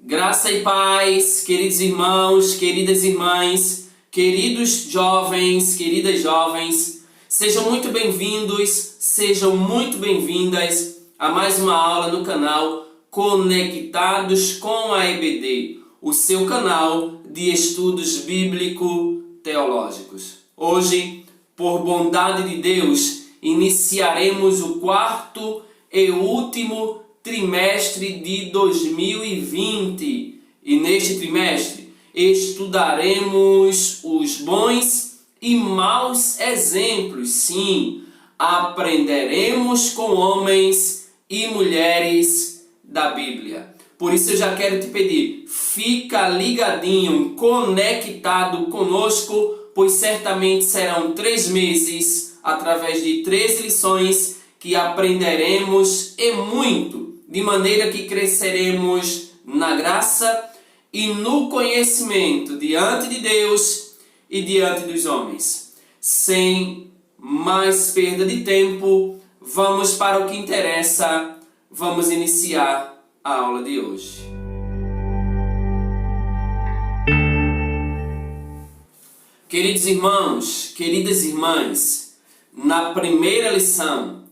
Graça e paz, queridos irmãos, queridas irmãs, queridos jovens, queridas jovens, sejam muito bem-vindos, sejam muito bem-vindas a mais uma aula no canal Conectados com a EBD, o seu canal de estudos bíblico-teológicos. Hoje, por bondade de Deus, iniciaremos o quarto e último trimestre de 2020 e neste trimestre estudaremos os bons e maus exemplos. Sim, aprenderemos com homens e mulheres da Bíblia. Por isso eu já quero te pedir, fica ligadinho, conectado conosco, pois certamente serão 3 meses através de 13 lições que aprenderemos e muito, de maneira que cresceremos na graça e no conhecimento diante de Deus e diante dos homens. Sem mais perda de tempo, vamos para o que interessa, vamos iniciar a aula de hoje. Queridos irmãos, queridas irmãs, na primeira lição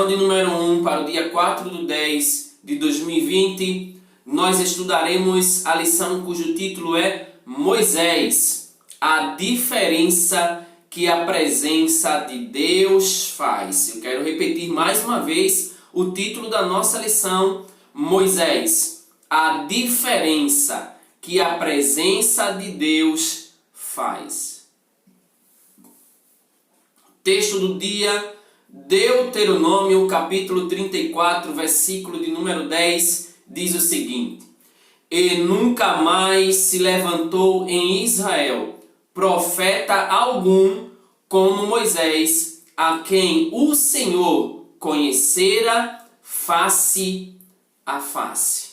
de número 1 para o dia 4/10 de 2020, nós estudaremos a lição cujo título é Moisés, a diferença que a presença de Deus faz. Eu quero repetir mais uma vez o título da nossa lição, Moisés, a diferença que a presença de Deus faz. Texto do dia, Deuteronômio capítulo 34, versículo de número 10, diz o seguinte: E nunca mais se levantou em Israel profeta algum como Moisés, a quem o Senhor conhecera face a face.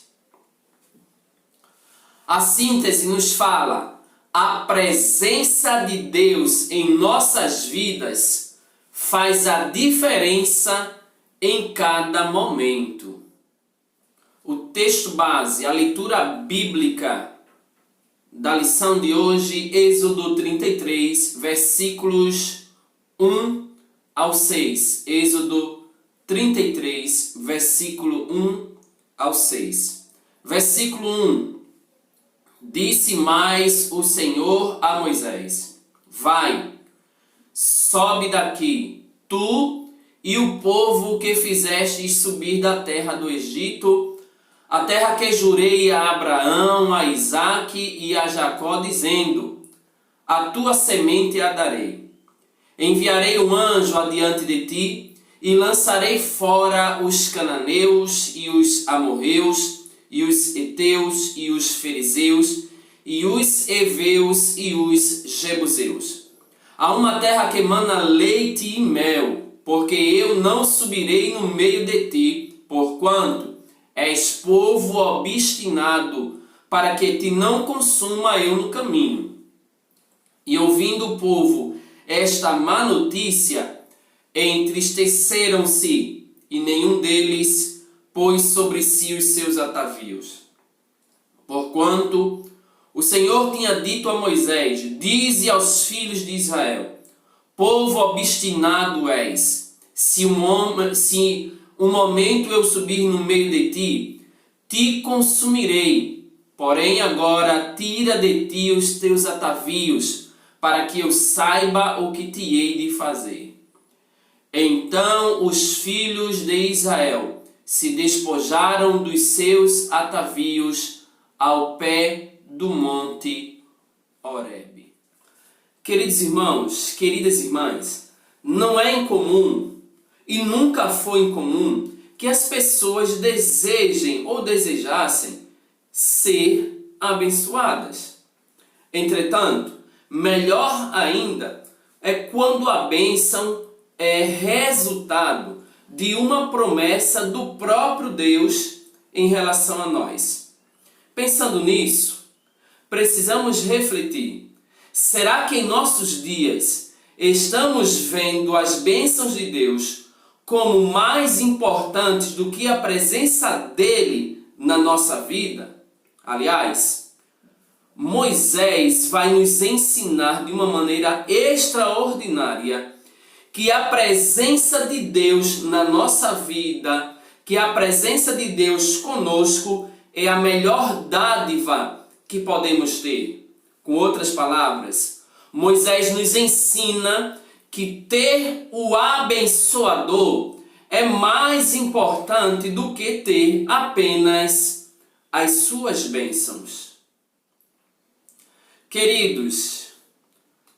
A síntese nos fala: a presença de Deus em nossas vidas faz a diferença em cada momento. O texto base, a leitura bíblica da lição de hoje, Êxodo 33, versículos 1 ao 6. Êxodo 33, versículo 1 ao 6. Versículo 1. Disse mais o Senhor a Moisés: Vai, sobe daqui, tu e o povo que fizestes subir da terra do Egito, a terra que jurei a Abraão, a Isaque e a Jacó, dizendo: A tua semente a darei. Enviarei um anjo adiante de ti, e lançarei fora os cananeus, e os amorreus, e os heteus, e os fariseus, e os heveus, e os jebuseus. Há uma terra que emana leite e mel, porque eu não subirei no meio de ti, porquanto és povo obstinado, para que te não consuma eu no caminho. E ouvindo o povo esta má notícia, entristeceram-se, e nenhum deles pôs sobre si os seus atavios. Porquanto o Senhor tinha dito a Moisés: Dize aos filhos de Israel: Povo obstinado és, se um momento eu subir no meio de ti, te consumirei. Porém agora tira de ti os teus atavios, para que eu saiba o que te hei de fazer. Então os filhos de Israel se despojaram dos seus atavios ao pé do monte Horebe. Queridos irmãos, queridas irmãs, não é incomum e nunca foi incomum que as pessoas desejem ou desejassem ser abençoadas. Entretanto, melhor ainda é quando a bênção é resultado de uma promessa do próprio Deus em relação a nós. Pensando nisso, precisamos refletir: será que em nossos dias estamos vendo as bênçãos de Deus como mais importantes do que a presença dele na nossa vida? Aliás, Moisés vai nos ensinar de uma maneira extraordinária que a presença de Deus na nossa vida, que a presença de Deus conosco é a melhor dádiva que podemos ter. Com outras palavras, Moisés nos ensina que ter o abençoador é mais importante do que ter apenas as suas bênçãos. Queridos,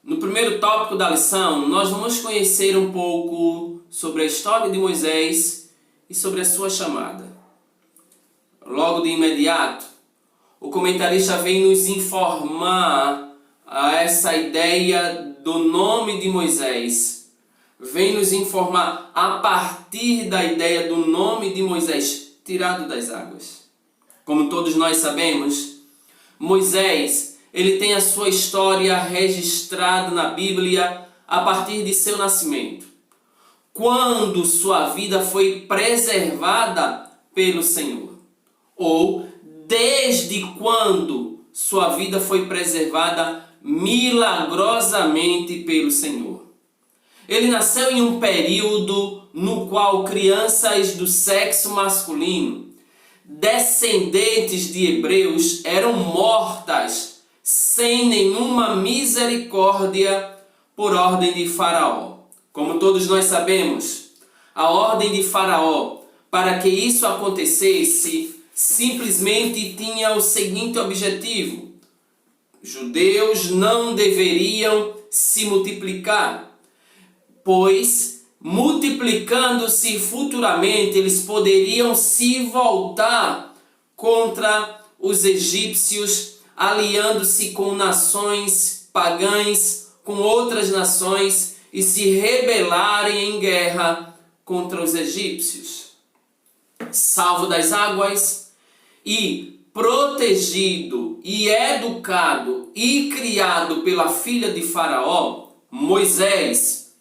no primeiro tópico da lição, nós vamos conhecer um pouco sobre a história de Moisés e sobre a sua chamada. Logo de imediato, o comentarista vem nos informar essa ideia do nome de Moisés. Vem nos informar a partir da ideia do nome de Moisés, tirado das águas. Como todos nós sabemos, Moisés, ele tem a sua história registrada na Bíblia a partir de seu nascimento, quando sua vida foi preservada pelo Senhor, ou desde quando sua vida foi preservada milagrosamente pelo Senhor. Ele nasceu em um período no qual crianças do sexo masculino, descendentes de hebreus, eram mortas sem nenhuma misericórdia por ordem de Faraó. Como todos nós sabemos, a ordem de Faraó, para que isso acontecesse, simplesmente tinha o seguinte objetivo: judeus não deveriam se multiplicar, pois multiplicando-se futuramente eles poderiam se voltar contra os egípcios, aliando-se com nações pagãs, com outras nações, e se rebelarem em guerra contra os egípcios. Salvo das águas e protegido e educado e criado pela filha de Faraó, Moisés,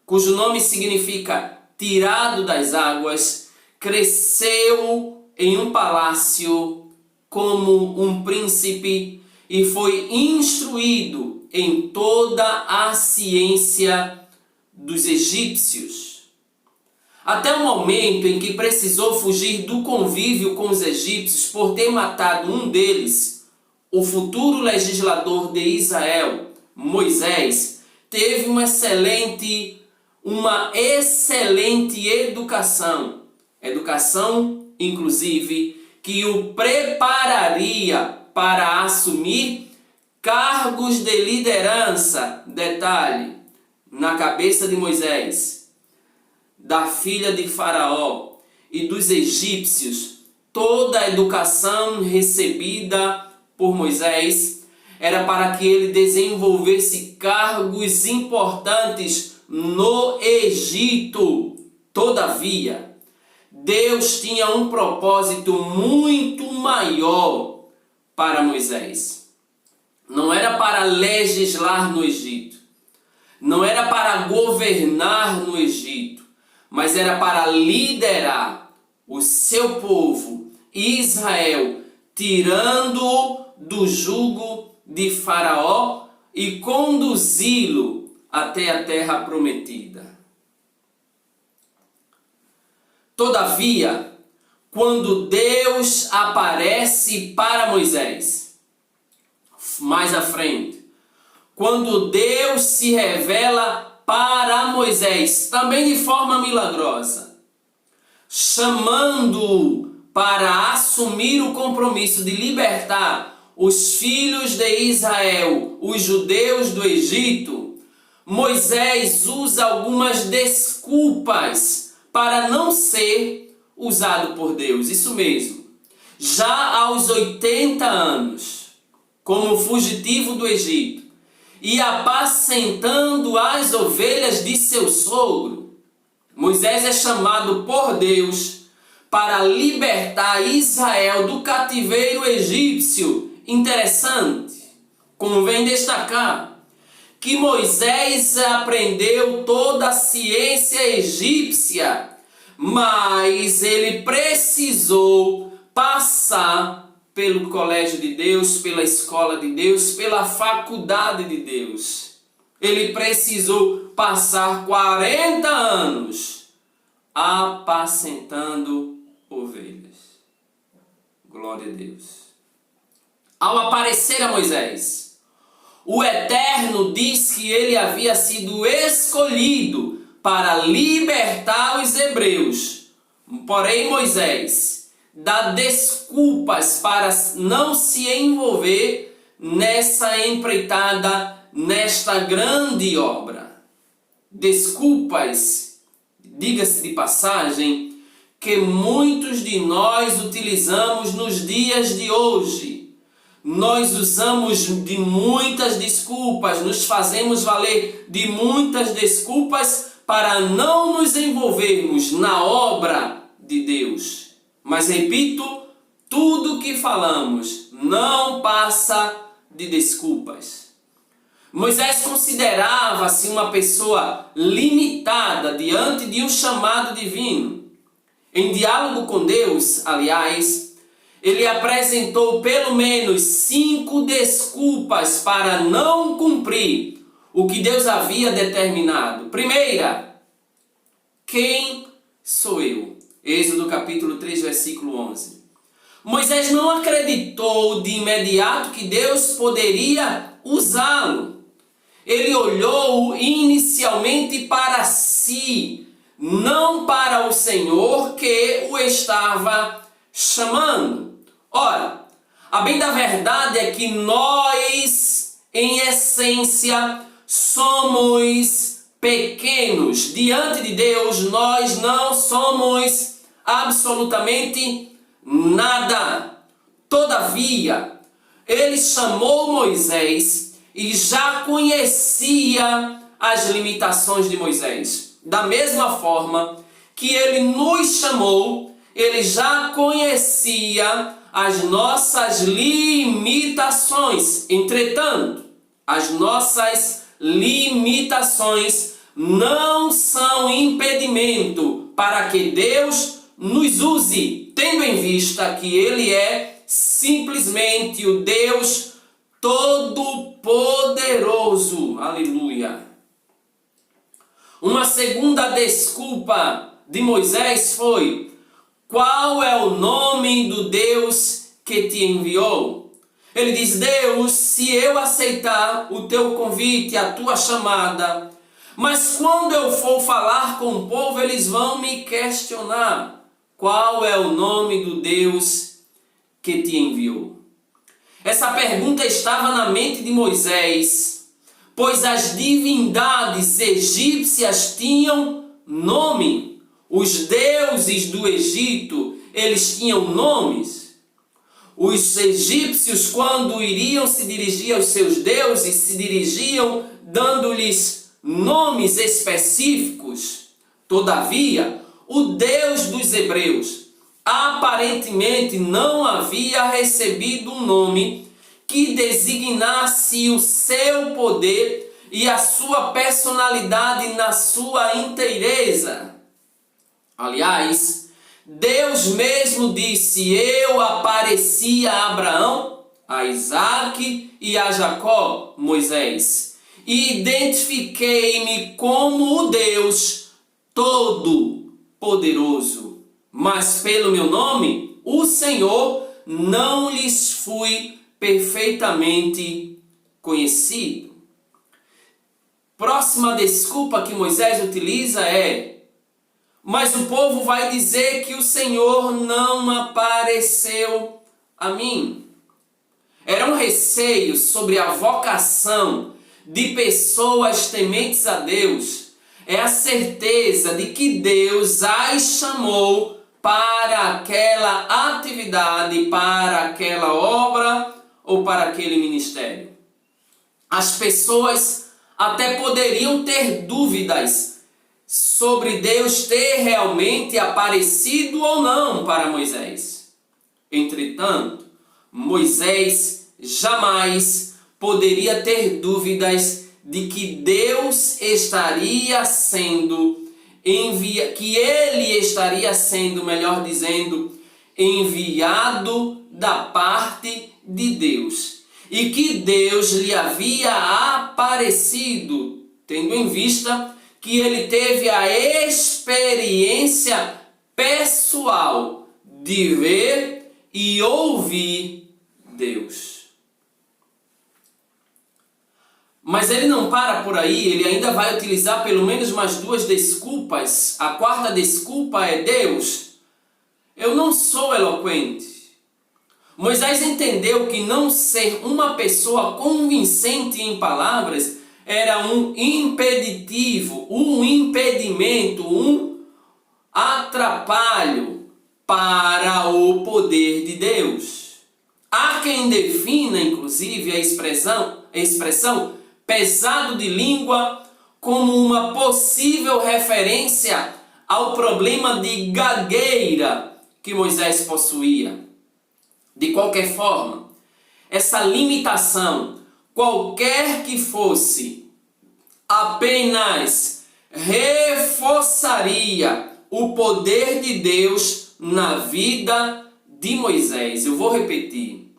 cujo nome significa tirado das águas, cresceu em um palácio como um príncipe e foi instruído em toda a ciência dos egípcios. Até o momento em que precisou fugir do convívio com os egípcios por ter matado um deles, o futuro legislador de Israel, Moisés, teve uma excelente educação. Educação, inclusive, que o prepararia para assumir cargos de liderança. Detalhe, na cabeça de Moisés, da filha de Faraó e dos egípcios, toda a educação recebida por Moisés era para que ele desenvolvesse cargos importantes no Egito. Todavia, Deus tinha um propósito muito maior para Moisés. Não era para legislar no Egito, não era para governar no Egito, mas era para liderar o seu povo, Israel, tirando-o do jugo de Faraó e conduzi-lo até a terra prometida. Todavia, quando Deus aparece para Moisés, mais à frente, quando Deus se revela para Moisés, também de forma milagrosa, chamando-o para assumir o compromisso de libertar os filhos de Israel, os judeus do Egito, Moisés usa algumas desculpas para não ser usado por Deus. Isso mesmo. Já aos 80 anos, como fugitivo do Egito, e apacentando as ovelhas de seu sogro, Moisés é chamado por Deus para libertar Israel do cativeiro egípcio. Interessante, convém destacar que Moisés aprendeu toda a ciência egípcia, mas ele precisou passar pelo colégio de Deus, pela escola de Deus, pela faculdade de Deus. Ele precisou passar 40 anos apacentando ovelhas. Glória a Deus. Ao aparecer a Moisés, o Eterno diz que ele havia sido escolhido para libertar os hebreus. Porém, Moisés dá desculpas para não se envolver nessa empreitada, nesta grande obra. Desculpas, diga-se de passagem, que muitos de nós utilizamos nos dias de hoje. Nós usamos de muitas desculpas, nos fazemos valer de muitas desculpas para não nos envolvermos na obra de Deus. Mas repito, tudo que falamos não passa de desculpas. Moisés considerava-se uma pessoa limitada diante de um chamado divino. Em diálogo com Deus, aliás, ele apresentou pelo menos 5 desculpas para não cumprir o que Deus havia determinado. Primeira, quem sou eu? Êxodo capítulo 3, versículo 11. Moisés não acreditou de imediato que Deus poderia usá-lo. Ele olhou inicialmente para si, não para o Senhor que o estava chamando. Ora, a bem da verdade é que nós, em essência, somos pequenos. Diante de Deus, nós não somos absolutamente nada. Todavia, ele chamou Moisés e já conhecia as limitações de Moisés. Da mesma forma que ele nos chamou, ele já conhecia as nossas limitações. Entretanto, as nossas limitações não são impedimento para que Deus nos use, tendo em vista que Ele é simplesmente o Deus Todo-Poderoso. Aleluia! Uma segunda desculpa de Moisés foi: qual é o nome do Deus que te enviou? Ele diz: Deus, se eu aceitar o teu convite, a tua chamada, mas quando eu for falar com o povo, eles vão me questionar. Qual é o nome do Deus que te enviou? Essa pergunta estava na mente de Moisés, pois as divindades egípcias tinham nome. Os deuses do Egito, eles tinham nomes. Os egípcios, quando iriam se dirigir aos seus deuses, se dirigiam dando-lhes nomes específicos. Todavia, o Deus dos hebreus aparentemente não havia recebido um nome que designasse o seu poder e a sua personalidade na sua inteireza. Aliás, Deus mesmo disse: eu apareci a Abraão, a Isaque e a Jacó, Moisés, e identifiquei-me como o Deus Todo-Poderoso. Mas pelo meu nome, o Senhor, não lhes fui perfeitamente conhecido. Próxima desculpa que Moisés utiliza é: mas o povo vai dizer que o Senhor não apareceu a mim. Era um receio sobre a vocação de pessoas tementes a Deus. É a certeza de que Deus as chamou para aquela atividade, para aquela obra ou para aquele ministério. As pessoas até poderiam ter dúvidas sobre Deus ter realmente aparecido ou não para Moisés. Entretanto, Moisés jamais poderia ter dúvidas de que Deus estaria sendo que ele estaria sendo, melhor dizendo, enviado da parte de Deus e que Deus lhe havia aparecido, tendo em vista que ele teve a experiência pessoal de ver e ouvir Deus. Mas ele não para por aí, ele ainda vai utilizar pelo menos mais duas desculpas. A quarta desculpa é: Deus, eu não sou eloquente. Moisés entendeu que não ser uma pessoa convincente em palavras era um impeditivo, um impedimento, um atrapalho para o poder de Deus. Há quem defina, inclusive, a expressão pesado de língua como uma possível referência ao problema de gagueira que Moisés possuía. De qualquer forma, essa limitação, qualquer que fosse, apenas reforçaria o poder de Deus na vida de Moisés. Eu vou repetir.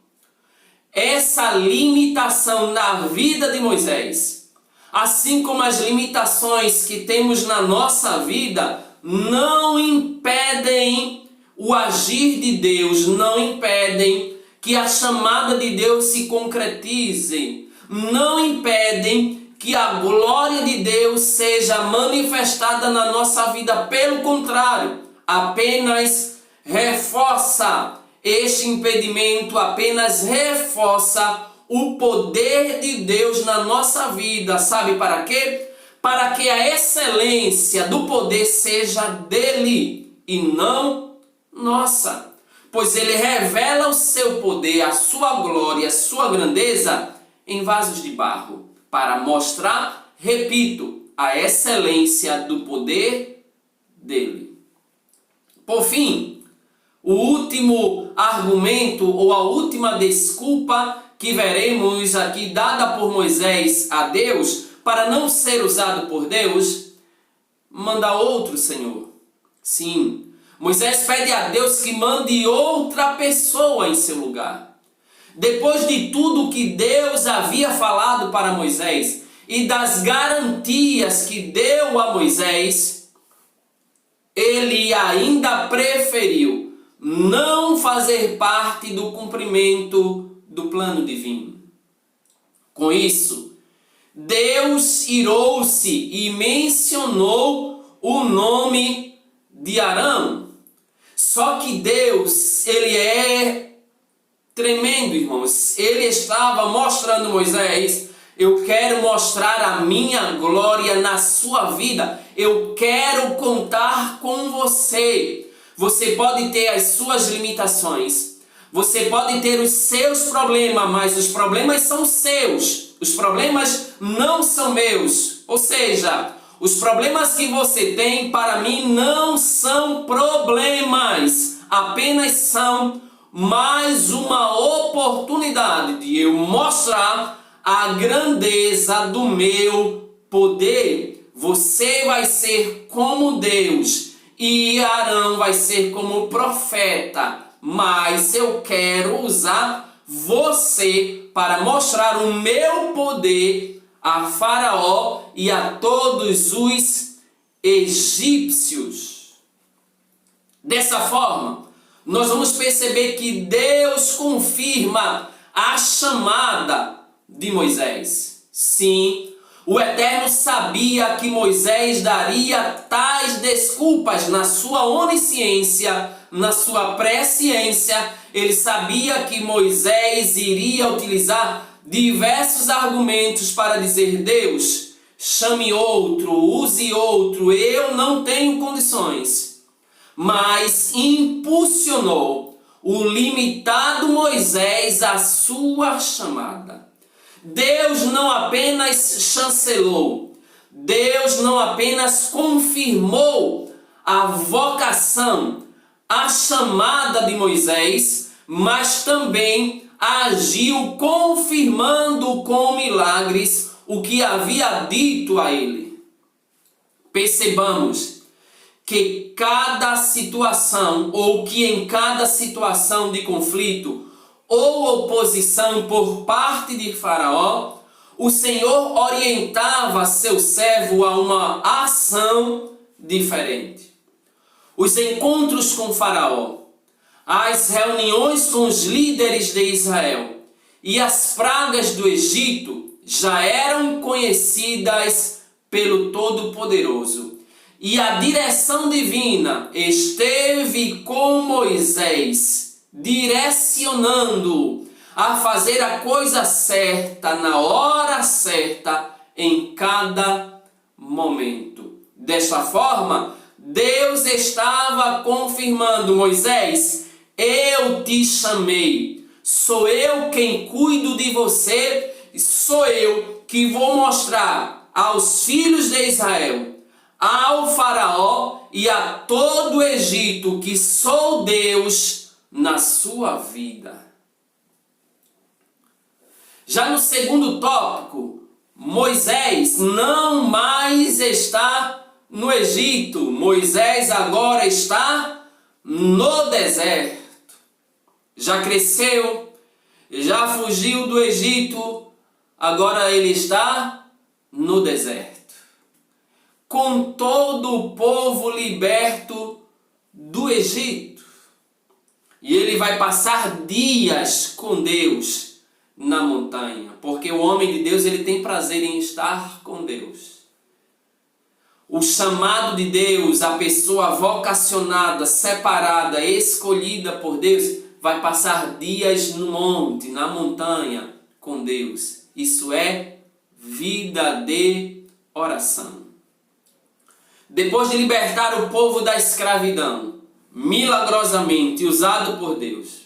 Essa limitação na vida de Moisés, assim como as limitações que temos na nossa vida, não impedem o agir de Deus, não impedem que a chamada de Deus se concretize, não impedem que a glória de Deus seja manifestada na nossa vida. Pelo contrário, apenas reforça este impedimento, apenas reforça o poder de Deus na nossa vida. Sabe para quê? Para que a excelência do poder seja dele e não nossa. Pois ele revela o seu poder, a sua glória, a sua grandeza em vasos de barro, para mostrar, repito, a excelência do poder dele. Por fim, o último argumento ou a última desculpa que veremos aqui dada por Moisés a Deus para não ser usado por Deus: manda outro, Senhor. Sim, Moisés pede a Deus que mande outra pessoa em seu lugar. Depois de tudo que Deus havia falado para Moisés e das garantias que deu a Moisés, ele ainda preferiu não fazer parte do cumprimento do plano divino. Com isso, Deus irou-se e mencionou o nome de Arão. Só que Deus, ele é tremendo, irmãos. Ele estava mostrando a Moisés: eu quero mostrar a minha glória na sua vida. Eu quero contar com você. Você pode ter as suas limitações, você pode ter os seus problemas, mas os problemas são seus, os problemas não são meus. Ou seja, os problemas que você tem, para mim, não são problemas, apenas são mais uma oportunidade de eu mostrar a grandeza do meu poder. Você vai ser como Deus e Arão vai ser como profeta, mas eu quero usar você para mostrar o meu poder a Faraó e a todos os egípcios. Dessa forma, nós vamos perceber que Deus confirma a chamada de Moisés. Sim, o Eterno sabia que Moisés daria tais desculpas na sua onisciência, na sua presciência. Ele sabia que Moisés iria utilizar diversos argumentos para dizer: Deus, chame outro, use outro, eu não tenho condições. Mas impulsionou o limitado Moisés à sua chamada. Deus não apenas chancelou, Deus não apenas confirmou a vocação, a chamada de Moisés, mas também agiu confirmando com milagres o que havia dito a ele. Percebamos que cada situação, ou que em cada situação de conflito, ou oposição por parte de Faraó, o Senhor orientava seu servo a uma ação diferente. Os encontros com Faraó, as reuniões com os líderes de Israel e as pragas do Egito já eram conhecidas pelo Todo-Poderoso. E a direção divina esteve com Moisés, direcionando a fazer a coisa certa, na hora certa, em cada momento. Desta forma, Deus estava confirmando: Moisés, eu te chamei, sou eu quem cuido de você, sou eu que vou mostrar aos filhos de Israel, ao Faraó e a todo o Egito que sou Deus na sua vida. Já no segundo tópico, Moisés não mais está no Egito. Moisés agora está no deserto. Já cresceu, já fugiu do Egito, agora ele está no deserto. Com todo o povo liberto do Egito. E ele vai passar dias com Deus na montanha, porque o homem de Deus, ele tem prazer em estar com Deus. O chamado de Deus, a pessoa vocacionada, separada, escolhida por Deus, vai passar dias no monte, na montanha, com Deus. Isso é vida de oração. Depois de libertar o povo da escravidão, milagrosamente usado por Deus,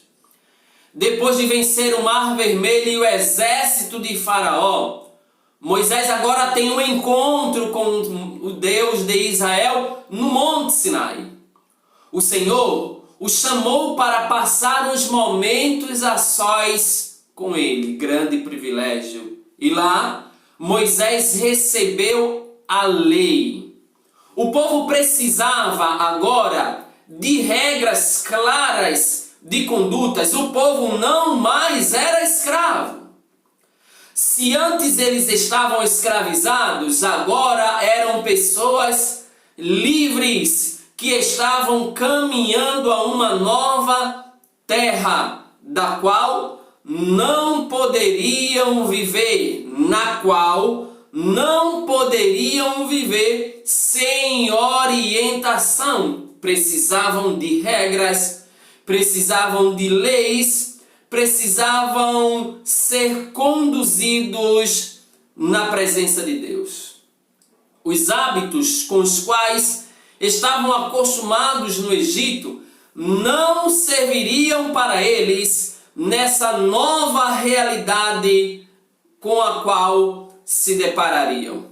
depois de vencer o Mar Vermelho e o exército de Faraó, Moisés agora tem um encontro com o Deus de Israel no Monte Sinai. O Senhor o chamou para passar uns momentos a sós com ele, grande privilégio. E lá, Moisés recebeu a lei. O povo precisava agora de regras claras de condutas. O povo não mais era escravo. Se antes eles estavam escravizados, agora eram pessoas livres que estavam caminhando a uma nova terra, da qual não poderiam viver, na qual não poderiam viver sem orientação. Precisavam de regras, precisavam de leis, precisavam ser conduzidos na presença de Deus. Os hábitos com os quais estavam acostumados no Egito não serviriam para eles nessa nova realidade com a qual se deparariam.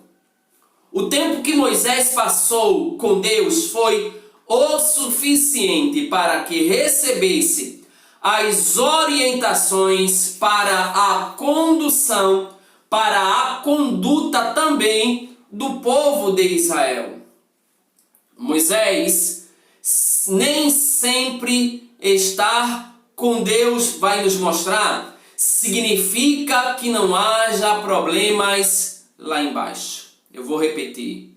O tempo que Moisés passou com Deus foi o suficiente para que recebesse as orientações para a condução, para a conduta também do povo de Israel. Moisés nem sempre estar com Deus, vai nos mostrar, significa que não haja problemas lá embaixo. Eu vou repetir.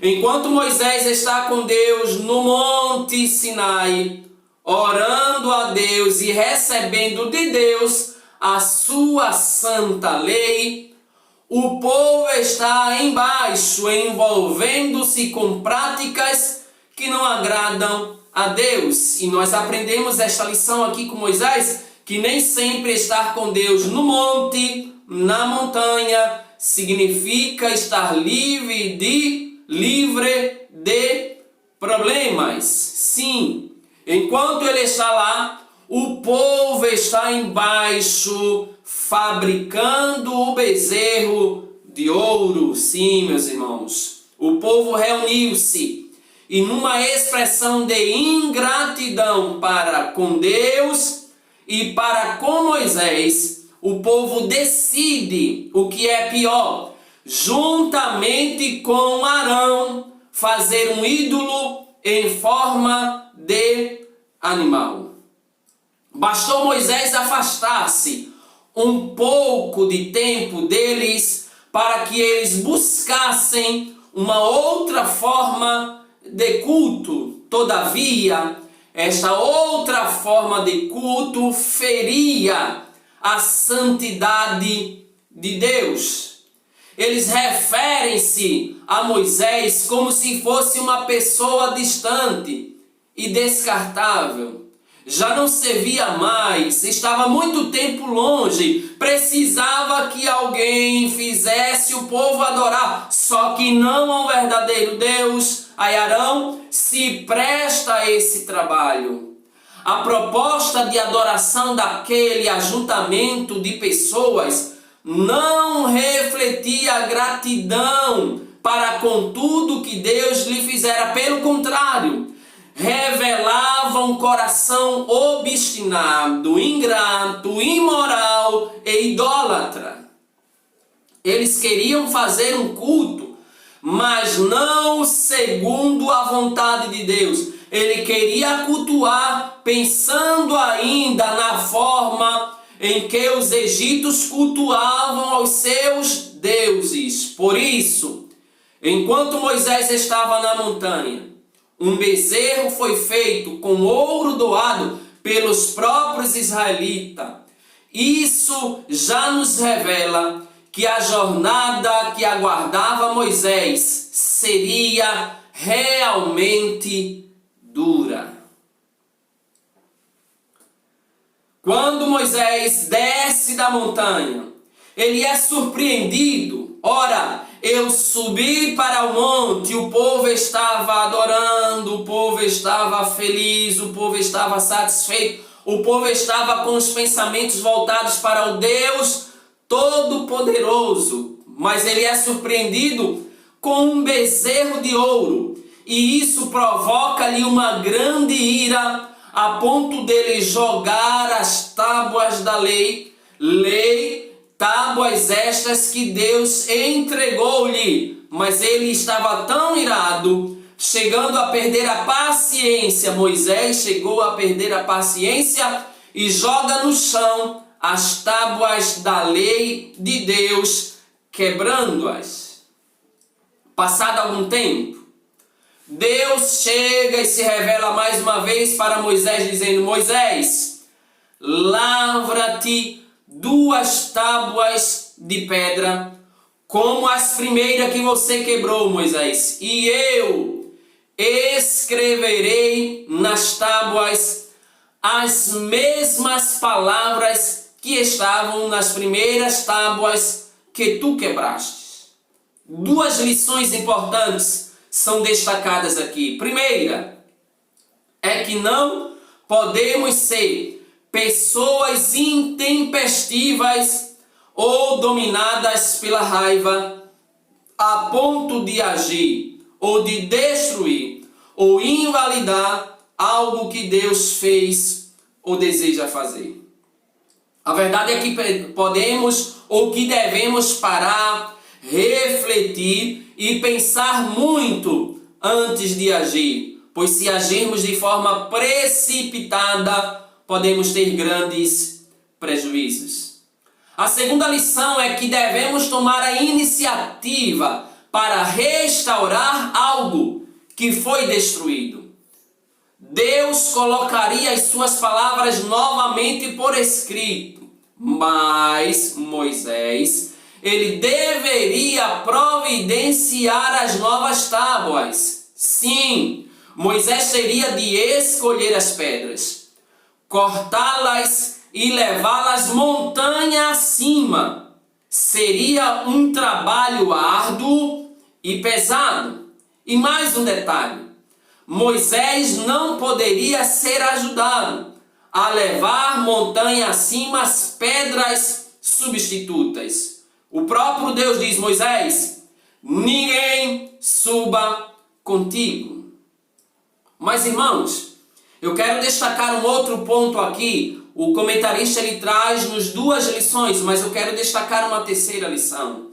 Enquanto Moisés está com Deus no Monte Sinai, orando a Deus e recebendo de Deus a sua santa lei, o povo está embaixo, envolvendo-se com práticas que não agradam a Deus. E nós aprendemos esta lição aqui com Moisés, que nem sempre estar com Deus no monte, na montanha, significa estar livre de problemas. Sim, enquanto ele está lá, o povo está embaixo, fabricando o bezerro de ouro. Sim, meus irmãos, o povo reuniu-se e numa expressão de ingratidão para com Deus e para com Moisés, o povo decide o que é pior, juntamente com Arão, fazer um ídolo em forma de animal. Bastou Moisés afastar-se um pouco de tempo deles para que eles buscassem uma outra forma de culto. Todavia, esta outra forma de culto feria a santidade de Deus. Eles referem-se a Moisés como se fosse uma pessoa distante e descartável. Já não servia mais, estava muito tempo longe, precisava que alguém fizesse o povo adorar, só que não ao verdadeiro Deus. Aí Arão se presta a esse trabalho. A proposta de adoração daquele ajuntamento de pessoas não refletia gratidão para com tudo que Deus lhe fizera, pelo contrário, revelava um coração obstinado, ingrato, imoral e idólatra. Eles queriam fazer um culto, mas não segundo a vontade de Deus. Ele queria cultuar pensando ainda na forma em que os egípcios cultuavam aos seus deuses. Por isso, enquanto Moisés estava na montanha, um bezerro foi feito com ouro doado pelos próprios israelitas. Isso já nos revela que a jornada que aguardava Moisés seria realmente dura. Quando Moisés desce da montanha, ele é surpreendido. Ora, eu subi para o monte, o povo estava adorando, o povo estava feliz, o povo estava satisfeito, o povo estava com os pensamentos voltados para o Deus Todo-Poderoso. Mas ele é surpreendido com um bezerro de ouro, e isso provoca-lhe uma grande ira, a ponto dele jogar as tábuas da lei, tábuas estas que Deus entregou-lhe. Mas ele estava tão irado, chegando a perder a paciência. Moisés chegou a perder a paciência e joga no chão as tábuas da lei de Deus, quebrando-as. Passado algum tempo, Deus chega e se revela mais uma vez para Moisés, dizendo: Moisés, lavra-te 2 tábuas de pedra, como as primeiras que você quebrou, Moisés, e eu escreverei nas tábuas as mesmas palavras que estavam nas primeiras tábuas que tu quebraste. 2 lições importantes são destacadas aqui. Primeira, é que não podemos ser pessoas intempestivas ou dominadas pela raiva a ponto de agir ou de destruir ou invalidar algo que Deus fez ou deseja fazer. A verdade é que podemos ou que devemos parar, refletir e pensar muito antes de agir, pois se agirmos de forma precipitada, podemos ter grandes prejuízos. A segunda lição é que devemos tomar a iniciativa para restaurar algo que foi destruído. Deus colocaria as suas palavras novamente por escrito, mas Moisés, ele deveria providenciar as novas tábuas. Sim, Moisés teria de escolher as pedras, cortá-las e levá-las montanha acima. Seria um trabalho árduo e pesado. E mais um detalhe: Moisés não poderia ser ajudado a levar montanha acima as pedras substitutas. O próprio Deus diz: Moisés, ninguém suba contigo. Mas, irmãos, eu quero destacar um outro ponto aqui. O comentarista ele traz-nos 2 lições, mas eu quero destacar uma terceira lição.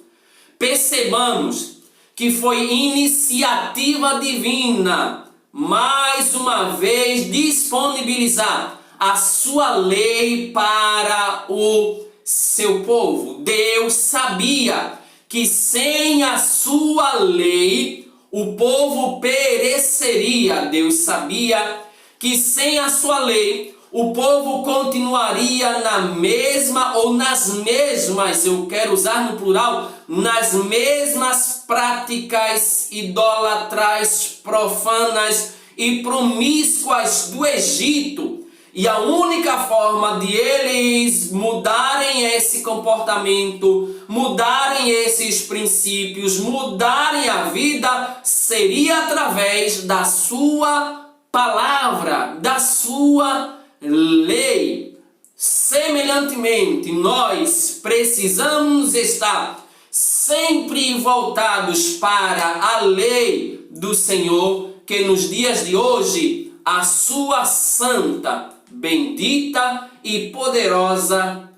Percebamos que foi iniciativa divina, mais uma vez, disponibilizar a sua lei para o seu povo. Deus sabia que sem a sua lei o povo pereceria. Deus sabia que sem a sua lei o povo continuaria na mesma ou nas mesmas, eu quero usar no plural, nas mesmas práticas idolatrais, profanas e promíscuas do Egito. E a única forma de eles mudarem esse comportamento, mudarem esses princípios, mudarem a vida, seria através da sua palavra, da sua lei. Semelhantemente, nós precisamos estar sempre voltados para a lei do Senhor, que nos dias de hoje, a sua santa, bendita e poderosa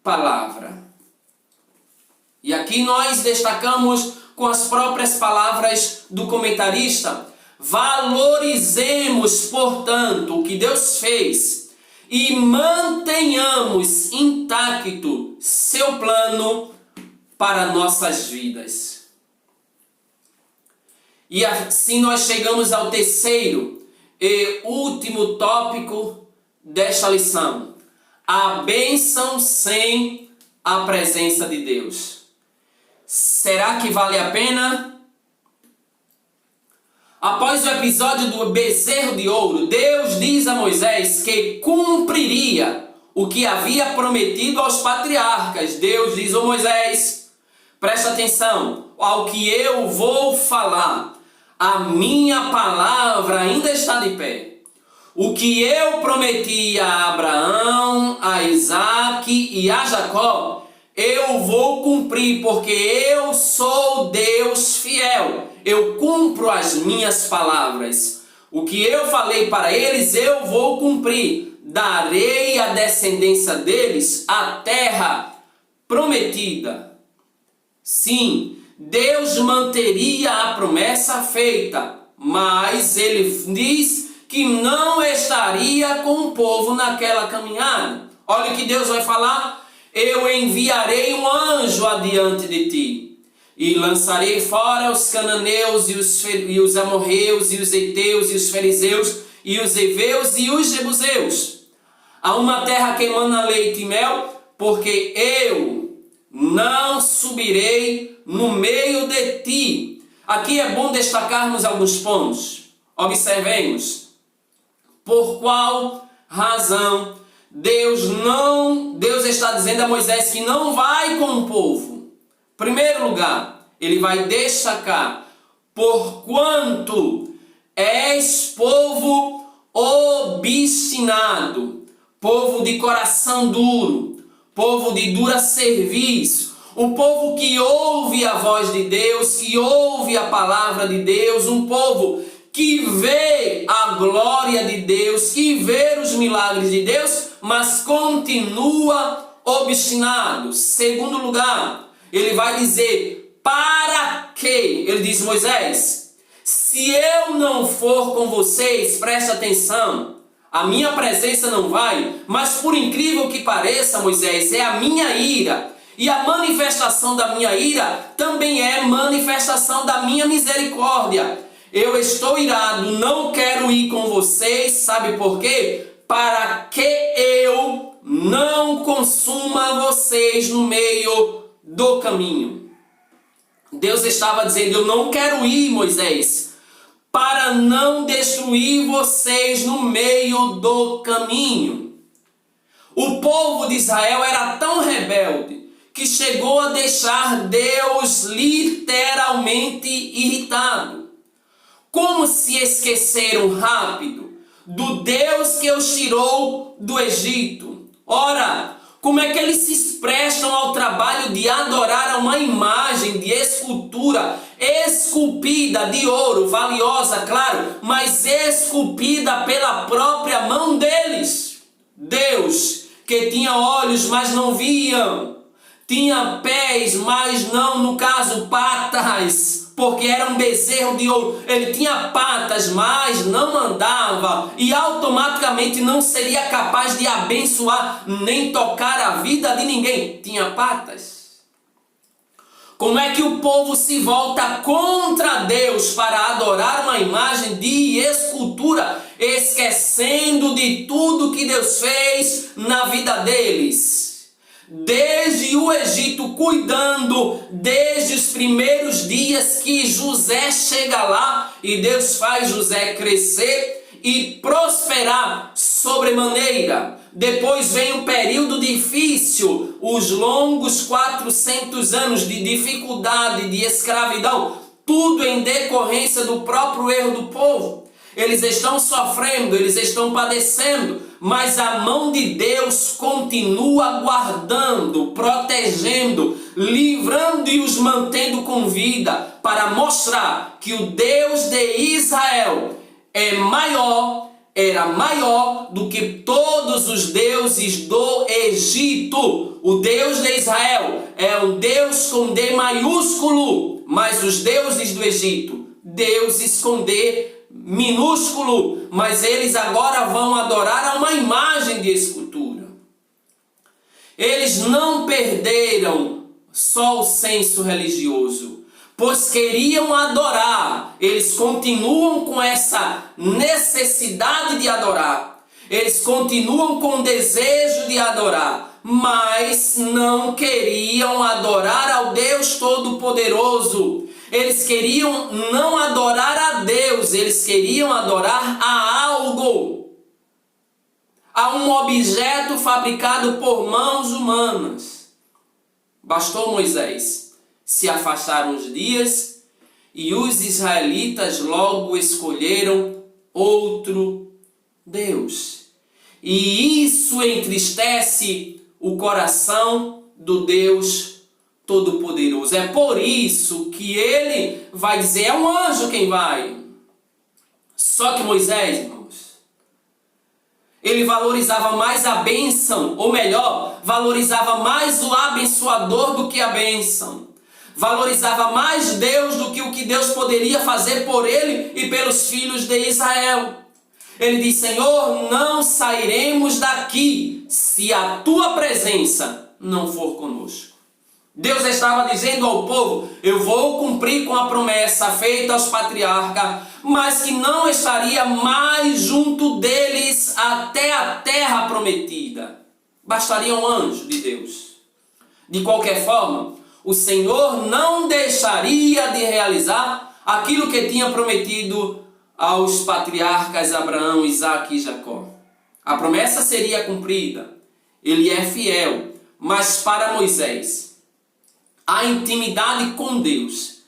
palavra. E aqui nós destacamos com as próprias palavras do comentarista: valorizemos, portanto, o que Deus fez e mantenhamos intacto seu plano para nossas vidas. E assim nós chegamos ao terceiro e último tópico desta lição: a bênção sem a presença de Deus. Será que vale a pena? Após o episódio do bezerro de ouro, Deus diz a Moisés que cumpriria o que havia prometido aos patriarcas. Deus diz a Moisés: presta atenção ao que eu vou falar. A minha palavra ainda está de pé. O que eu prometi a Abraão, a Isaque e a Jacó, eu vou cumprir, porque eu sou Deus fiel. Eu cumpro as minhas palavras. O que eu falei para eles, eu vou cumprir. Darei à descendência deles a terra prometida. Sim, Deus manteria a promessa feita, mas ele diz que não estaria com o povo naquela caminhada. Olha o que Deus vai falar: eu enviarei um anjo adiante de ti, e lançarei fora os cananeus e os amorreus, e os heteus, e os fariseus, e os heveus, e os jebuseus, a uma terra que emana leite e mel, porque eu não subirei no meio de ti. Aqui é bom destacarmos alguns pontos. Observemos. Por qual razão Deus está dizendo a Moisés que não vai com o povo? Em primeiro lugar, ele vai destacar: porquanto és povo obstinado, povo de coração duro, povo de dura serviço, um povo que ouve a voz de Deus, que ouve a palavra de Deus, um povo que vê a glória de Deus, que vê os milagres de Deus, mas continua obstinado. Segundo lugar, ele vai dizer: para quê? Ele diz: Moisés, se eu não for com vocês, presta atenção, a minha presença não vai, mas por incrível que pareça, Moisés, é a minha ira. E a manifestação da minha ira também é manifestação da minha misericórdia. Eu estou irado, não quero ir com vocês, sabe por quê? Para que eu não consuma vocês no meio do caminho. Deus estava dizendo: eu não quero ir, Moisés, para não destruir vocês no meio do caminho. O povo de Israel era tão rebelde que chegou a deixar Deus literalmente irritado. Como se esqueceram rápido do Deus que os tirou do Egito. Ora, como é que eles se expressam ao trabalho de adorar a uma imagem de escultura esculpida de ouro, valiosa, claro, mas esculpida pela própria mão deles? Deus, que tinha olhos, mas não viam, tinha pés, mas não, no caso, patas, porque era um bezerro de ouro. Ele tinha patas, mas não andava e automaticamente não seria capaz de abençoar nem tocar a vida de ninguém. Tinha patas. Como é que o povo se volta contra Deus para adorar uma imagem de escultura, esquecendo de tudo que Deus fez na vida deles? Desde o Egito, cuidando, desde os primeiros dias que José chega lá e Deus faz José crescer e prosperar sobremaneira. Depois vem um período difícil, os longos 400 anos de dificuldade, de escravidão, tudo em decorrência do próprio erro do povo. Eles estão sofrendo, eles estão padecendo, mas a mão de Deus continua guardando, protegendo, livrando e os mantendo com vida, para mostrar que o Deus de Israel era maior do que todos os deuses do Egito. O Deus de Israel é um Deus com D maiúsculo, mas os deuses do Egito, deuses com D minúsculo, mas eles agora vão adorar a uma imagem de escultura. Eles não perderam só o senso religioso, pois queriam adorar. Eles continuam com essa necessidade de adorar. Eles continuam com o desejo de adorar, mas não queriam adorar ao Deus Todo-Poderoso. Eles queriam não adorar a Deus, eles queriam adorar a algo, a um objeto fabricado por mãos humanas. Bastou Moisés se afastar uns dias e os israelitas logo escolheram outro Deus. E isso entristece o coração do Deus Todo-Poderoso. É por isso que ele vai dizer, é um anjo quem vai. Só que Moisés, irmãos, ele valorizava mais a bênção, ou melhor, valorizava mais o abençoador do que a bênção. Valorizava mais Deus do que o que Deus poderia fazer por ele e pelos filhos de Israel. Ele diz, Senhor, não sairemos daqui se a tua presença não for conosco. Deus estava dizendo ao povo, eu vou cumprir com a promessa feita aos patriarcas, mas que não estaria mais junto deles até a terra prometida. Bastaria um anjo de Deus. De qualquer forma, o Senhor não deixaria de realizar aquilo que tinha prometido aos patriarcas Abraão, Isaque e Jacó. A promessa seria cumprida. Ele é fiel, mas para Moisés, a intimidade com Deus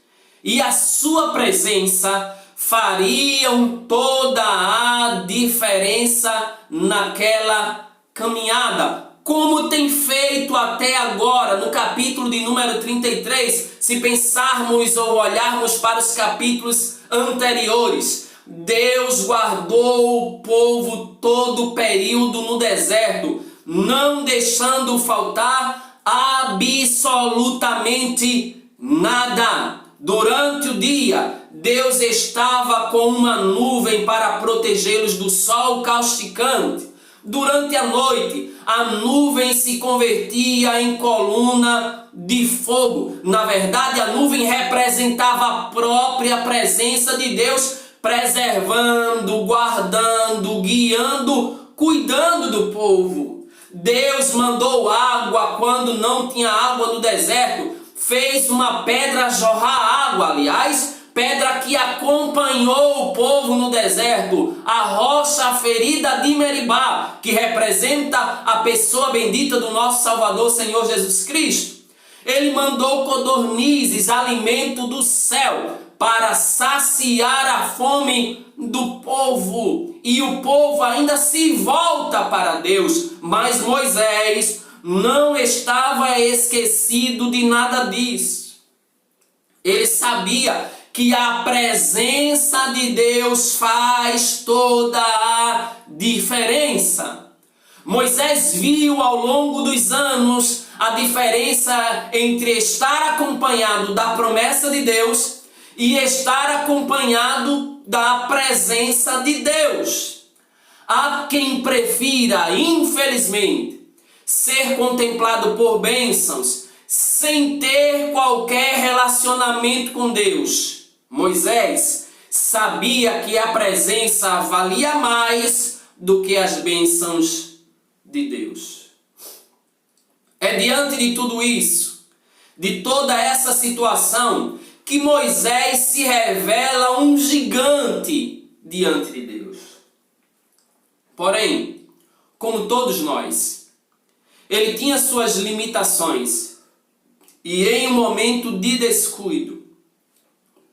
e a sua presença fariam toda a diferença naquela caminhada, como tem feito até agora no capítulo de número 33, se pensarmos ou olharmos para os capítulos anteriores. Deus guardou o povo todo o período no deserto, não deixando faltar absolutamente nada. Durante o dia, Deus estava com uma nuvem para protegê-los do sol causticante. Durante a noite, a nuvem se convertia em coluna de fogo. Na verdade, a nuvem representava a própria presença de Deus, preservando, guardando, guiando, cuidando do povo. Deus mandou água quando não tinha água no deserto. Fez uma pedra jorrar água, aliás, pedra que acompanhou o povo no deserto. A rocha ferida de Meribá, que representa a pessoa bendita do nosso Salvador, Senhor Jesus Cristo. Ele mandou codornizes, alimento do céu, para saciar a fome do povo. E o povo ainda se volta para Deus. Mas Moisés não estava esquecido de nada disso. Ele sabia que a presença de Deus faz toda a diferença. Moisés viu ao longo dos anos a diferença entre estar acompanhado da promessa de Deus e estar acompanhado da presença de Deus. Há quem prefira, infelizmente, ser contemplado por bênçãos sem ter qualquer relacionamento com Deus. Moisés sabia que a presença valia mais do que as bênçãos de Deus. É diante de tudo isso, de toda essa situação, que Moisés se revela um gigante diante de Deus. Porém, como todos nós, ele tinha suas limitações e em um momento de descuido,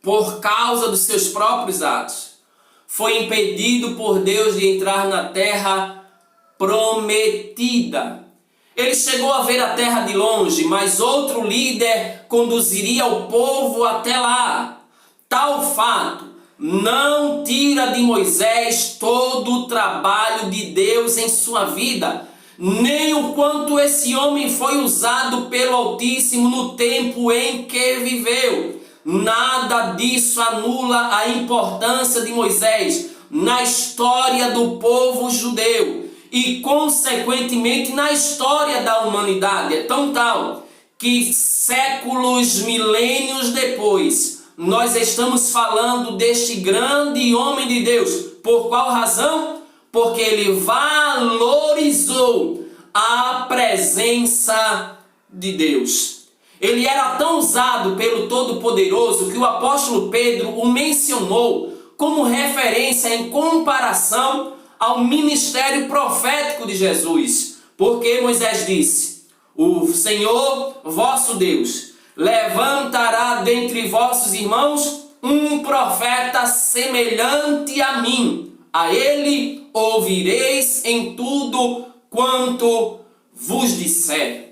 por causa dos seus próprios atos, foi impedido por Deus de entrar na terra prometida. Ele chegou a ver a terra de longe, mas outro líder conduziria o povo até lá. Tal fato não tira de Moisés todo o trabalho de Deus em sua vida, nem o quanto esse homem foi usado pelo Altíssimo no tempo em que viveu. Nada disso anula a importância de Moisés na história do povo judeu e, consequentemente, na história da humanidade. É tão tal que séculos, milênios depois, nós estamos falando deste grande homem de Deus. Por qual razão? Porque ele valorizou a presença de Deus. Ele era tão usado pelo Todo-Poderoso que o apóstolo Pedro o mencionou como referência em comparação ao ministério profético de Jesus. Porque Moisés disse: o Senhor vosso Deus levantará dentre vossos irmãos um profeta semelhante a mim. A ele ouvireis em tudo quanto vos disser.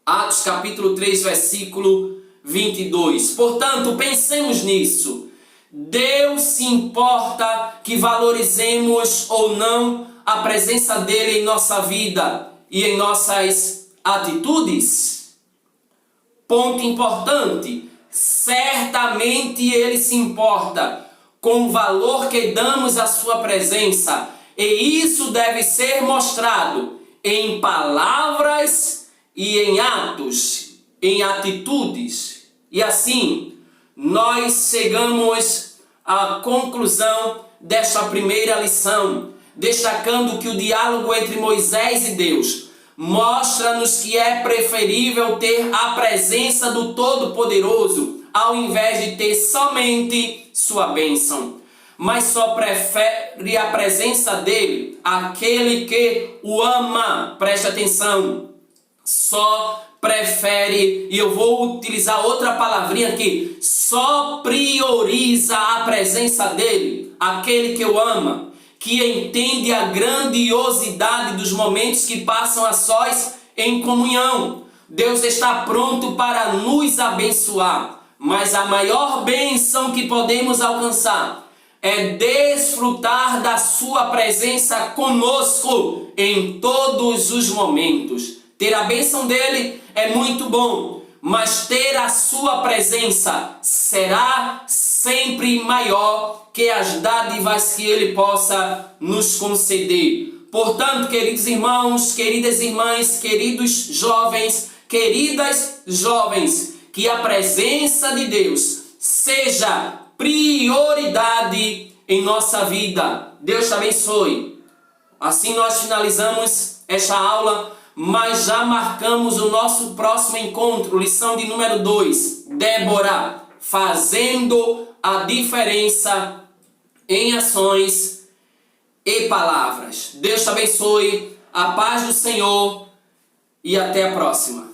Atos capítulo 3, versículo 22. Portanto, pensemos nisso. Deus se importa que valorizemos ou não a presença dele em nossa vida e em nossas atitudes? Ponto importante. Certamente ele se importa com o valor que damos à sua presença, e isso deve ser mostrado em palavras e em atos, em atitudes. E assim, nós chegamos à conclusão desta primeira lição, destacando que o diálogo entre Moisés e Deus mostra-nos que é preferível ter a presença do Todo-Poderoso ao invés de ter somente sua bênção. Mas só prefere a presença dele aquele que o ama. Preste atenção. Só prefere, e eu vou utilizar outra palavrinha aqui, só prioriza a presença dele aquele que o ama, que entende a grandiosidade dos momentos que passam a sós em comunhão. Deus está pronto para nos abençoar, mas a maior bênção que podemos alcançar é desfrutar da sua presença conosco em todos os momentos. Ter a bênção dele é muito bom, mas ter a sua presença será sempre maior que as dádivas que ele possa nos conceder. Portanto, queridos irmãos, queridas irmãs, queridos jovens, queridas jovens, que a presença de Deus seja prioridade em nossa vida. Deus te abençoe. Assim nós finalizamos esta aula, mas já marcamos o nosso próximo encontro, lição de número 2, Débora, fazendo a diferença em ações e palavras. Deus te abençoe, a paz do Senhor e até a próxima.